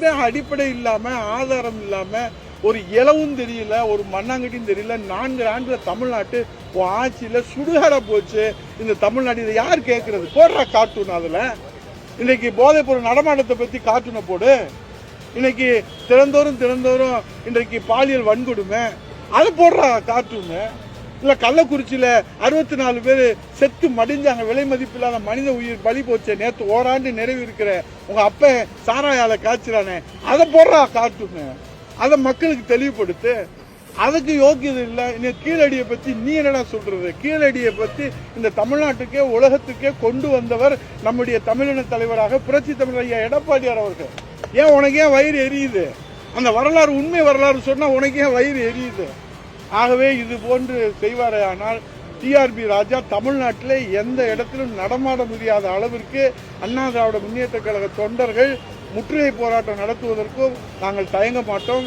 எதுவுமே அடிப்படை இல்லாம ஆதாரம் இல்லாம ஒரு இளவும் தெரியல, ஒரு மண்ணாங்கட்டியும் தெரியல. 4 ஆண்டுல தமிழ்நாட்டு ஆட்சியில சுடுகாட போச்சு இந்த தமிழ்நாடு. இதை யார் கேட்கறது? போடுறா கார்ட்டூன். அதுல இன்னைக்கு போதைப் பொருள் நடமாட்டத்தை பத்தி கார்ட்டூனை போடு. இன்னைக்கு தினந்தோறும் இன்றைக்கு பாலியல் வன்கொடுமை, அதை போடுறா கார்ட்டூனு. இல்ல கள்ளக்குறிச்சியில 64 பேர் செத்து மடிஞ்சாங்க, விலை மதிப்பில்லாத மனித உயிர் பலி போச்சு. நேற்று ஓராண்டு நிறைவு இருக்கிற உங்க அப்ப சாராயால காய்ச்சலானே, அதை போடுறா கார்ட்டூனு. அதை மக்களுக்கு தெளிவுபடுத்து. அதுக்கு யோக்கியது இல்லை. இன்னும் கீழடியை பத்தி நீ என்னடா சொல்றது? கீழடியை பத்தி இந்த தமிழ்நாட்டுக்கே உலகத்துக்கே கொண்டு வந்தவர் நம்முடைய தமிழின தலைவராக புரட்சி தமிழர் ஐயா எடப்பாடியார் அவர்கள். ஏன் உனக்கு ஏன் வயிறு எரியுது? அந்த வரலாறு உண்மை வரலாறு சொன்னா உனக்கு ஏன் வயிறு எரியுது? ஆகவே இது போன்று செய்வாரே ஆனால் டிஆர்பி ராஜா தமிழ்நாட்டில் எந்த இடத்திலும் நடமாட முடியாத அளவிற்கு அண்ணா திராவிட முன்னேற்ற கழக தொண்டர்கள் முற்றுகை போராட்டம் நடத்துவதற்கும் நாங்கள் தயங்க மாட்டோம்.